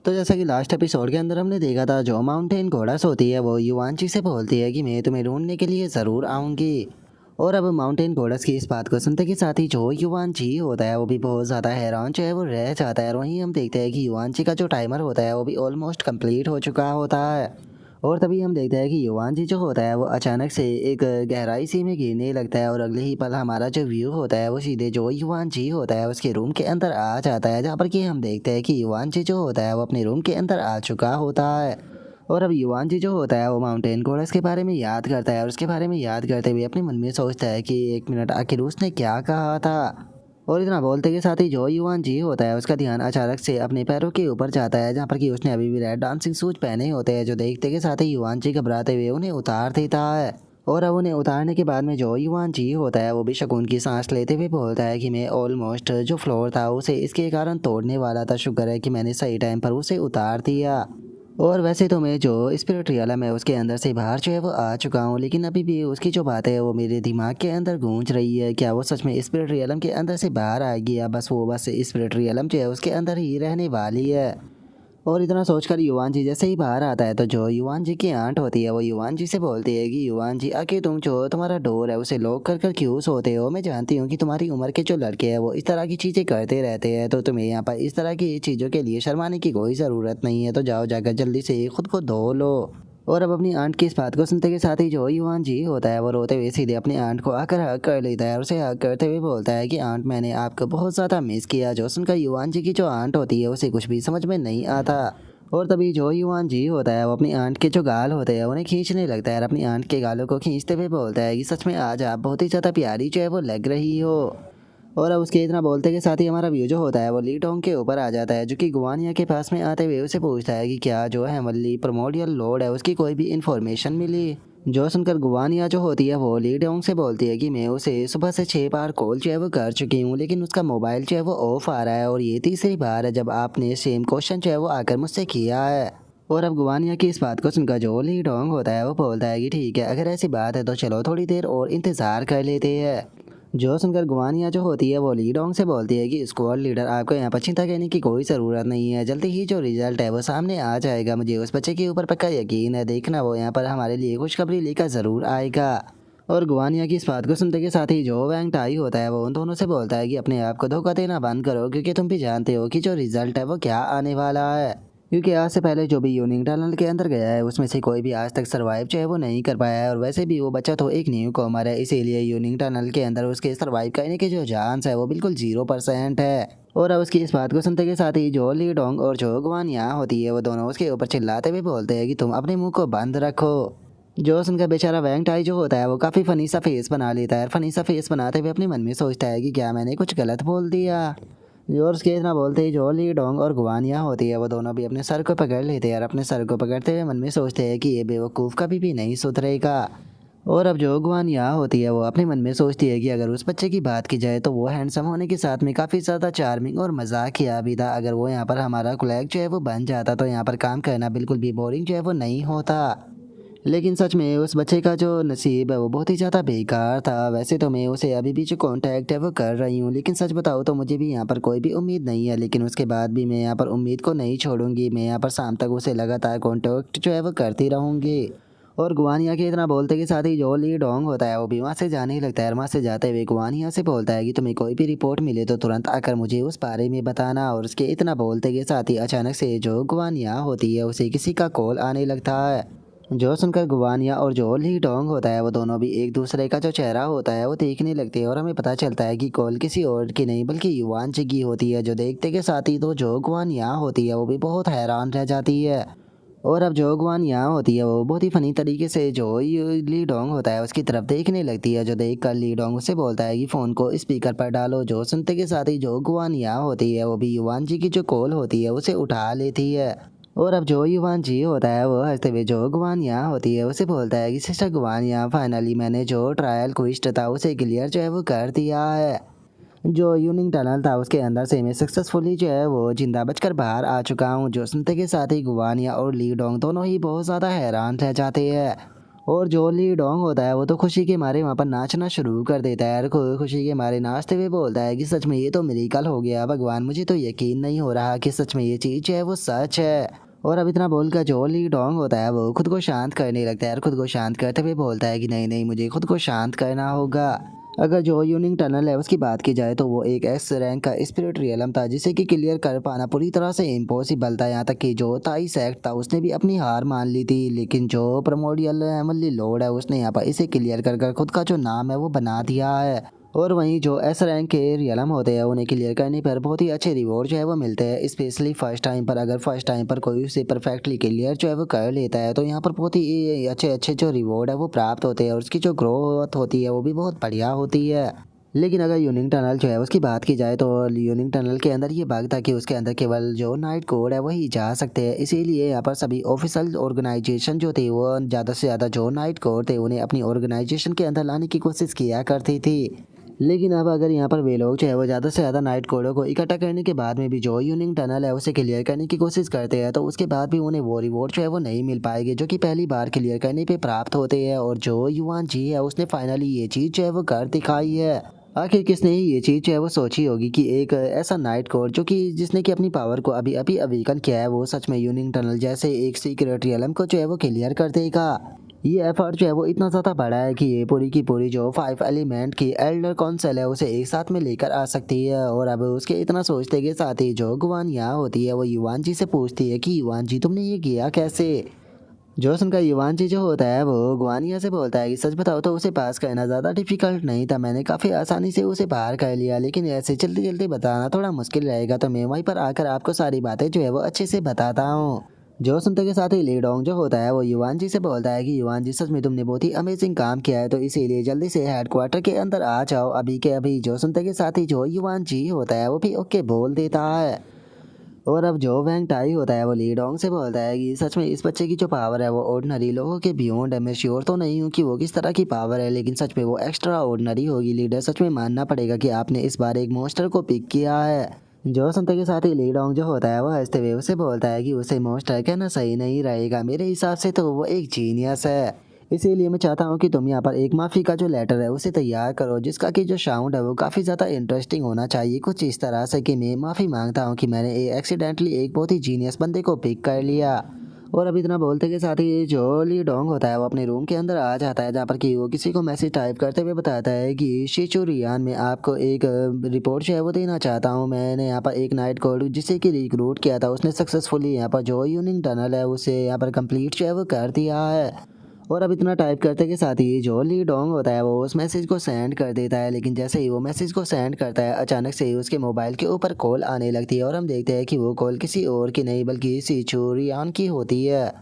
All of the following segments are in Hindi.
तो जैसा कि लास्ट एपिसोड के अंदर हमने देखा था, जो माउंटेन घोड़स होती है वो युवांशी से बोलती है कि मैं तुम्हें ढूंढने के लिए ज़रूर आऊँगी। और अब माउंटेन घोड़स की इस बात को सुनते के साथ ही जो युवांशी होता है वो भी बहुत ज़्यादा हैरान जो है वो रह जाता है। और वहीं हम देखते हैं कि युवांशी का जो टाइमर होता है वो भी ऑलमोस्ट कंप्लीट हो चुका होता है। और तभी हम देखते हैं कि युवांशी जो होता है वो अचानक से एक गहराई सी में गिरने लगता है। और अगले ही पल हमारा जो व्यू होता है वो सीधे जो युवांशी होता है उसके रूम के अंदर आ जाता है, जहाँ पर कि हम देखते हैं कि युवांशी जो होता है वो अपने रूम के अंदर आ चुका होता है। और अब युवांशी जो होता है वो माउंटेन कोरस के बारे में याद करता है और उसके बारे में याद करते हुए अपने मन में सोचता है कि एक मिनट, आखिर उसने क्या कहा था। और इतना बोलते के साथ ही जो युवान जी होता है उसका ध्यान अचानक से अपने पैरों के ऊपर जाता है, जहाँ पर कि उसने अभी भी रेड डांसिंग शूज पहने होते हैं, जो देखते के साथ ही युवान जी घबराते हुए उन्हें उतार देता है। और अब उन्हें उतारने के बाद में जो युवान जी होता है वो भी सुकून की सांस लेते हुए बोलता है कि मैं ऑलमोस्ट जो फ्लोर था उसे इसके कारण तोड़ने वाला था, शुक्र है कि मैंने सही टाइम पर उसे उतार दिया। और वैसे तो मैं जो स्पिरिट रियलम है उसके अंदर से बाहर जो है वो आ चुका हूँ, लेकिन अभी भी उसकी जो बात है वो मेरे दिमाग के अंदर गूंज रही है। क्या वो सच में स्पिरिट रियलम के अंदर से बाहर आएगी या बस स्पिरिट रियलम जो है उसके अंदर ही रहने वाली है। और इतना सोचकर युवान जी जैसे ही बाहर आता है तो जो युवान जी की आंट होती है वो युवान जी से बोलती है कि युवान जी, आखिर तुम जो तुम्हारा डोर है उसे लॉक कर कर क्यों सोते हो? मैं जानती हूँ कि तुम्हारी उम्र के जो लड़के हैं वो इस तरह की चीज़ें करते रहते हैं, तो तुम्हें यहाँ पर इस तरह की चीज़ों के लिए शर्माने की कोई ज़रूरत नहीं है, तो जाओ जाकर जल्दी से खुद को धो लो। और अब अपनी आंट की इस बात को सुनते के साथ ही जो युवान जी होता है वो रोते हुए सीधे अपनी आंट को आकर हक कर लेता है और उसे हक करते हुए बोलता है कि आंट, मैंने आपको बहुत ज़्यादा मिस किया। जो सुनकर युवान जी की जो आंट होती है उसे कुछ भी समझ में नहीं आता। और तभी जो युवान जी होता है वो अपनी आंट के जो गाल होते हैं उन्हें खींचने लगता है और अपनी आंट के गालों को खींचते हुए बोलता है कि सच में आज आप बहुत ही ज़्यादा प्यारी जो है वो लग रही हो। और अब उसके इतना बोलते के साथ ही हमारा व्यू जो होता है वो ली टोंग के ऊपर आ जाता है, जो कि गुवानिया के पास में आते हुए उसे पूछता है कि क्या जो है मल्ली प्रोमोडियल लोड है उसकी कोई भी इन्फॉर्मेशन मिली। जो सुनकर गुवानिया जो होती है वो ली डोंग से बोलती है कि मैं उसे सुबह से 6 बार कॉल जो है वो कर चुकी हूँ, लेकिन उसका मोबाइल जो है वो ऑफ आ रहा है और ये तीसरी बार है जब आपने सेम क्वेश्चन जो है वो आकर मुझसे किया है। और अब गुवानिया की इस बात को सुनकर जो ली डोंग होता है वो बोलता है कि ठीक है, अगर ऐसी बात है तो चलो थोड़ी देर और इंतज़ार कर लेते हैं। जो सुनकर गुवानिया जो होती है वो ली डोंग से बोलती है कि स्क्वाड लीडर, आपको यहाँ पर चिंता करने की कोई ज़रूरत नहीं है, जल्दी ही जो रिजल्ट है वो सामने आ जाएगा। मुझे उस बच्चे के ऊपर पक्का यकीन है, देखना वो यहाँ पर हमारे लिए खुशखबरी लेकर ज़रूर आएगा। और गुवानिया की इस बात को सुनते के साथ ही जो वैंग टाई होता है वो उन दोनों से बोलता है कि अपने आप को धोखा देना बंद करो, क्योंकि तुम भी जानते हो कि जो रिजल्ट है वो क्या आने वाला है। क्योंकि आज से पहले जो भी यूनिक टनल के अंदर गया है उसमें से कोई भी आज तक सरवाइव जो है वो नहीं कर पाया है, और वैसे भी वो बच्चा तो एक न्यू कॉमर है, इसीलिए यूनिक टनल के अंदर उसके सरवाइव करने के जो चांस है वो बिल्कुल 0% है। और अब उसकी इस बात को सुनते के साथ ही जो ली डोंग और जो गुआन यहाँ होती है वो दोनों उसके ऊपर चिल्लाते हुए बोलते हैं कि तुम अपने मुंह को बंद रखो। जो सुनकर बेचारा वैंग टाई जो होता है वो काफ़ी फनी सा फेस बना लेता है, और फनी सा फेस बनाते हुए अपने मन में सोचता है कि क्या मैंने कुछ गलत बोल दिया। और उसके इतना बोलते ही जो ली डोंग और गुवानिया होती है वो दोनों भी अपने सर को पकड़ लेते हैं और अपने सर को पकड़ते हुए मन में सोचते हैं कि ये बेवकूफ़ कभी भी नहीं सुधरेगा। और अब जो गुवानिया होती है वो अपने मन में सोचती है कि अगर उस बच्चे की बात की जाए तो वो हैंडसम होने के साथ में काफ़ी ज़्यादा चार्मिंग और मजाकिया भी था। अगर वो यहाँ पर हमारा कुलैग जो है वो बन जाता तो यहाँ पर काम करना बिल्कुल भी बोरिंग जो है वो नहीं होता। लेकिन सच में उस बच्चे का जो नसीब है वो बहुत ही ज़्यादा बेकार था। वैसे तो मैं उसे अभी भी जो कांटेक्ट है वो कर रही हूँ, लेकिन सच बताऊँ तो मुझे भी यहाँ पर कोई भी उम्मीद नहीं है, लेकिन उसके बाद भी मैं यहाँ पर उम्मीद को नहीं छोड़ूंगी। मैं यहाँ पर शाम तक उसे लगातार कांटेक्ट जो है वो करती रहूँगी। और गुवानिया के इतना बोलते के साथ ही जो ली डोंग होता है वो भी वहाँ से जाने ही लगता है। वहाँ से जाते हुए गुवानिया से बोलता है कि तुम्हें कोई भी रिपोर्ट मिले तो तुरंत आकर मुझे उस बारे में बताना। और उसके इतना बोलते के साथ ही अचानक से जो गुवानिया होती है उसे किसी का कॉल आने लगता है। जो सुनकर गुवानिया और जो ली डोंग होता है वो दोनों भी एक दूसरे का जो चेहरा होता है वो देखने लगते हैं, और हमें पता चलता है कि कॉल किसी और की नहीं बल्कि युवान जी की होती है। जो देखते के साथ ही तो जो गुवानिया होती है वो भी बहुत हैरान रह जाती है। और अब जो गुवानिया होती है वो बहुत ही फनी तरीके से जो ली डोंग होता है उसकी तरफ देखने लगती है। जो देख कर ली डोंग उसे बोलता है कि फ़ोन को स्पीकर पर डालो। जो सुनते के साथ ही जो गुवानिया होती है वो भी युवान जी की जो कॉल होती है उसे उठा लेती है। और अब जो युवान जी होता है वो हंसते हुए जो गुवानिया होती है उसे बोलता है कि सिस्टर गुवानिया, फाइनली मैंने जो ट्रायल क्विस्ट था उसे क्लियर जो है वो कर दिया है। जो यूनिक टनल था उसके अंदर से मैं सक्सेसफुली जो है वो जिंदा बचकर बाहर आ चुका हूँ। जो सुनते के साथ ही गुवानिया और ली डोंग दोनों ही बहुत ज़्यादा हैरान रह जाते हैं। और जो ली डोंग होता है वो तो खुशी के मारे वहाँ पर नाचना शुरू कर देता है। खुशी के मारे नाचते हुए बोलता है कि सच में ये तो मिरेकल हो गया भगवान, मुझे तो यकीन नहीं हो रहा कि सच में ये चीज़ है वो सच है। और अब इतना बोलकर जो ली डोंग होता है वो खुद को शांत करने लगता है और खुद को शांत करते हुए बोलता है कि नहीं नहीं, मुझे खुद को शांत करना होगा। अगर जो यूनिंग टनल है उसकी बात की जाए तो वो एक एस रैंक का स्पिरिट रियलम था जिसे कि क्लियर कर पाना पूरी तरह से इम्पॉसिबल था। यहाँ तक कि जो ताई सेक्ट था उसने भी अपनी हार मान ली थी, लेकिन जो प्रमोडियल एमली लॉर्ड है उसने यहाँ पर इसे क्लियर कर कर खुद का जो नाम है वो बना दिया है। और वहीं जो एस रैंक के रियलम होते हैं उन्हें क्लियर करने पर बहुत ही अच्छे रिवॉर्ड जो है वो मिलते हैं, स्पेशली फर्स्ट टाइम पर। अगर फर्स्ट टाइम पर कोई उसे परफेक्टली क्लियर जो है वो कर लेता है तो यहाँ पर बहुत ही अच्छे अच्छे जो रिवॉर्ड है वो प्राप्त होते हैं और उसकी जो ग्रोथ होती है वो भी बहुत बढ़िया होती है। लेकिन अगर यूनिंग टनल जो है उसकी बात की जाए तो यूनिंग टनल के अंदर ये बग था कि उसके अंदर केवल जो नाइट कोड है वही जा सकते हैं, इसीलिए यहाँ पर सभी ऑफिशियल ऑर्गेनाइजेशन जो थे वो ज़्यादा से ज़्यादा जो नाइट कोड थे उन्हें अपनी ऑर्गेनाइजेशन के अंदर लाने की कोशिश किया करती थी। लेकिन अब अगर यहाँ पर वे लोग जो है वो ज़्यादा से ज़्यादा नाइट कोडों को इकट्ठा करने के बाद में भी जो यूनिंग टनल है उसे क्लियर करने की कोशिश करते हैं तो उसके बाद भी उन्हें वो रिवॉर्ड जो है वो नहीं मिल पाएंगे जो कि पहली बार क्लियर करने पे प्राप्त होते हैं। और जो युवान जी है उसने फाइनली ये चीज़ जो है वो कर दिखाई है। आखिर किसने ही ये चीज़ जो है वो सोची होगी कि एक ऐसा नाइट कोड जो कि जिसने कि अपनी पावर को अभी अभी अवेकन किया है वो सच में यूनिंग टनल जैसे एक सीक्रेट रियलम को जो है वो क्लियर कर देगा। ये एफर्ट जो है वो इतना ज़्यादा बड़ा है कि ये पूरी की पूरी जो 5 एलिमेंट की एल्डर काउंसिल है उसे एक साथ में लेकर आ सकती है। और अब उसके इतना सोचते के साथ ही जो गुआन यहाँ होती है वो युवान जी से पूछती है कि युवान जी तुमने ये किया कैसे। जोसन का युवान जी जो होता है वो गुआनिया से बोलता है कि सच बताओ तो उसे पास करना ज़्यादा डिफिकल्ट नहीं था, मैंने काफ़ी आसानी से उसे बाहर कर लिया, लेकिन ऐसे जल्दी जल्दी बताना थोड़ा मुश्किल रहेगा तो मैं वहीं पर आकर आपको सारी बातें जो है वो अच्छे से बताता हूँ। जो सुनते के साथ ही लीडोंग जो होता है वो युवान जी से बोलता है कि युवान जी सच में तुमने बहुत ही अमेजिंग काम किया है तो इसीलिए जल्दी से हेडक्वार्टर के अंदर आ जाओ अभी के अभी। जो सुनते के साथ ही जो युवान जी होता है वो भी ओके बोल देता है। और अब जो वैंग टाई होता है वो लीडोंग से बोलता है कि सच में इस बच्चे की जो पावर है वो ऑर्डिनरी लोगों के बियॉन्ड है। मैं श्योर तो नहीं हूँ कि वो किस तरह की पावर है, लेकिन सच में वो एक्स्ट्रा ऑर्डिनरी होगी। लीडर सच में मानना पड़ेगा कि आपने इस बार एक मॉन्स्टर को पिक किया है। जो सुनते के साथ ही लीडोंग जो होता है वो हंसते हुए उसे बोलता है कि उसे मॉन्स्टर कहना सही नहीं रहेगा, मेरे हिसाब से तो वो एक जीनियस है। इसीलिए मैं चाहता हूँ कि तुम यहाँ पर एक माफ़ी का जो लेटर है उसे तैयार करो जिसका कि जो साउंड है वो काफ़ी ज़्यादा इंटरेस्टिंग होना चाहिए, कुछ इस तरह से कि मैं माफ़ी मांगता हूँ कि मैंने एक्सीडेंटली एक बहुत ही जीनियस बंदे को पिक कर लिया। और अब इतना बोलते के साथ ही जो ली डोंग होता है वो अपने रूम के अंदर आ जाता है जहाँ पर कि वो किसी को मैसेज टाइप करते हुए बताता है कि शिचू रियान में आपको एक रिपोर्ट जो है वो देना चाहता हूँ। मैंने यहाँ पर एक नाइट कोड जिसे कि रिक्रूट किया था उसने सक्सेसफुली यहाँ पर जो यूनिंग टनल है उसे यहाँ पर कंप्लीट जो है वो कर दिया है। और अब इतना टाइप करते के साथ ही जो ली डोंग होता है वो उस मैसेज को सेंड कर देता है, लेकिन जैसे ही वो मैसेज को सेंड करता है अचानक से ही उसके मोबाइल के ऊपर कॉल आने लगती है और हम देखते हैं कि वो कॉल किसी और की नहीं बल्कि सिचुरियान की होती है।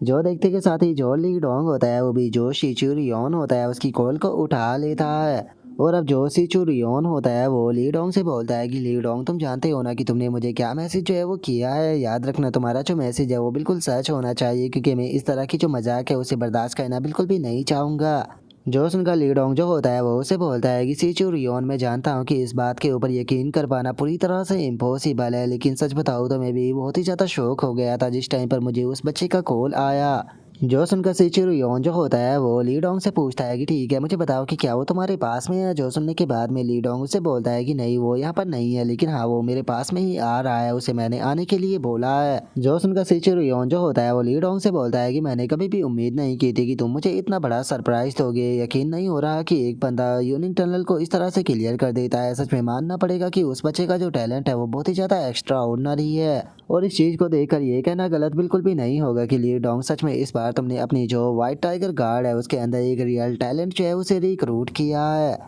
जो देखते के साथ ही जो ली डोंग होता है वो भी जो सिचुरियन होता है उसकी कॉल को उठा लेता है। और अब जो सिचुरियन होता है वो ली डोंग से बोलता है कि ली डोंग तुम जानते हो ना कि तुमने मुझे क्या मैसेज जो है वो किया है, याद रखना तुम्हारा जो मैसेज है वो बिल्कुल सच होना चाहिए क्योंकि मैं इस तरह की जो मजाक है उसे बर्दाश्त करना बिल्कुल भी नहीं चाहूँगा। जो सुनकर ली डोंग जो होता है वो उसे बोलता है कि सिचुरियन मैं जानता हूँ कि इस बात के ऊपर यकीन कर पाना पूरी तरह से इम्पॉसिबल है, लेकिन सच बताऊँ तो मैं भी बहुत ही ज़्यादा शौक हो गया था जिस टाइम पर मुझे उस बच्चे का कॉल आया। जो सुनकर सिचुरियन जो होता है वो ली डोंग से पूछता है कि ठीक है मुझे बताओ कि क्या वो तुम्हारे पास में है। जो सुनने के बाद में ली डोंग उसे बोलता है कि नहीं वो यहाँ पर नहीं है, लेकिन हाँ वो मेरे पास में ही आ रहा है, उसे मैंने आने के लिए बोला है। जो सुनकर सिचुरियन जो होता है वो ली डोंग से बोलता है कि मैंने कभी भी उम्मीद नहीं की थी कि तुम मुझे इतना बड़ा सरप्राइज दोगे। यकीन नहीं हो रहा कि एक बंदा यूनिक टनल को इस तरह से क्लियर कर देता है, सच में मानना पड़ेगा कि उस बच्चे का जो टैलेंट है वो बहुत ही ज़्यादा एक्स्ट्रा ऑर्डिनरी है। और इस चीज़ को देखकर ये कहना गलत बिल्कुल भी नहीं होगा कि ली डोंग सच में इस बार तुमने अपनी जो वाइट टाइगर गार्ड है उसके अंदर एक रियल टैलेंट जो है उसे रिक्रूट किया है।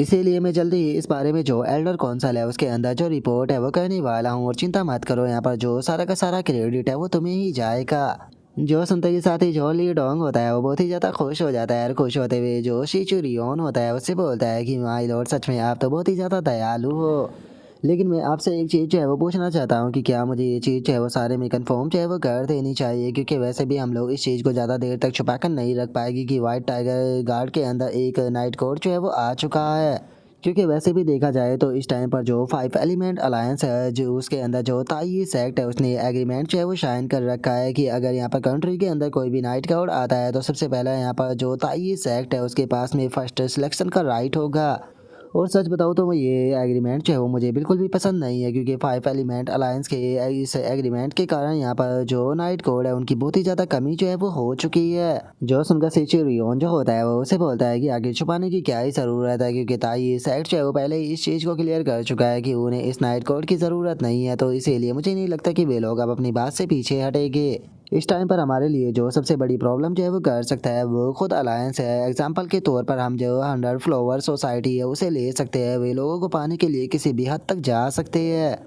इसीलिए मैं जल्दी ही इस बारे में जो एल्डर कौंसल है उसके अंदर जो रिपोर्ट है वो करने वाला हूँ और चिंता मत करो, यहाँ पर जो सारा का सारा क्रेडिट है वो तुम्हें ही जाएगा। जो सुनते के साथ ही जो ली डोंग होता है वो बहुत ही ज़्यादा खुश हो जाता है और खुश होते हुए जो शिचुरियन होता है उससे बोलता है कि माय लॉर्ड सच में आप तो बहुत ही ज़्यादा दयालु हो, लेकिन मैं आपसे एक चीज़ जो है वो पूछना चाहता हूँ कि क्या मुझे ये चीज़ जो है वो सारे में कंफर्म जो है वो कर देनी चाहिए, क्योंकि वैसे भी हम लोग इस चीज़ को ज़्यादा देर तक छुपा कर नहीं रख पाएगी कि वाइट टाइगर गार्ड के अंदर एक नाइट कोड जो है वो आ चुका है। क्योंकि वैसे भी देखा जाए तो इस टाइम पर जो 5 एलिमेंट अलायंस है जो उसके अंदर जो ताई सेक्ट है उसने एग्रीमेंट जो है वो साइन कर रखा है कि अगर यहाँ पर कंट्री के अंदर कोई भी नाइट कोड आता है तो सबसे पहले यहाँ पर जो ताई सेक्ट है उसके पास में फर्स्ट सिलेक्शन का राइट होगा। और सच बताऊँ तो ये एग्रीमेंट जो है वो मुझे बिल्कुल भी पसंद नहीं है, क्योंकि 5 एलिमेंट अलायंस के इस एग्रीमेंट के कारण यहाँ पर जो नाइट कोड है उनकी बहुत ही ज़्यादा कमी जो है वो हो चुकी है। जो सुनकर सेंचुरियन जो होता है वो उसे बोलता है कि आगे छुपाने की क्या ही ज़रूरत है, क्योंकि ताई सेक्ट जो है वो पहले ही इस चीज़ को क्लियर कर चुका है कि उन्हें इस नाइट कोड की ज़रूरत नहीं है, तो इसीलिए मुझे नहीं लगता कि वे लोग अब अपनी बात से पीछे हटेंगे। इस टाइम पर हमारे लिए जो सबसे बड़ी प्रॉब्लम जो है वो कर सकता है वो खुद अलायंस है। एग्जाम्पल के तौर पर हम जो 100 फ्लावर सोसाइटी है उसे ले सकते हैं, वे लोगों को पाने के लिए किसी भी हद तक जा सकते हैं।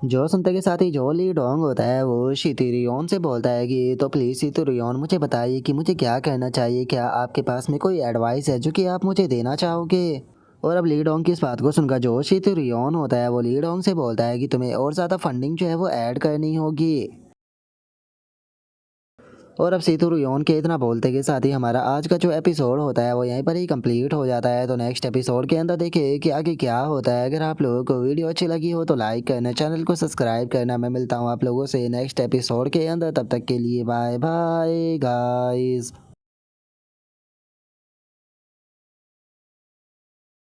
जो सुनते के साथ ही जो ली डोंग होता है वो शितुरियन से बोलता है कि तो प्लीज़ शितुरियन मुझे बताइए कि मुझे क्या करना चाहिए, क्या आपके पास में कोई एडवाइस है जो कि आप मुझे देना चाहोगे। और अब ली डोंग की इस बात को सुनकर जो शितुरियन होता है वो ली डोंग से बोलता है कि तुम्हें और ज़्यादा फंडिंग जो है वो ऐड करनी होगी। और अब सेतुरयोन के इतना बोलते के साथ ही हमारा आज का जो एपिसोड होता है वो यहीं पर ही कंप्लीट हो जाता है। तो नेक्स्ट एपिसोड के अंदर देखिए कि आगे क्या होता है। अगर आप लोगों को वीडियो अच्छी लगी हो तो लाइक करना, चैनल को सब्सक्राइब करना। मैं मिलता हूँ आप लोगों से नेक्स्ट एपिसोड के अंदर, तब तक के लिए बाय बाय गाइस।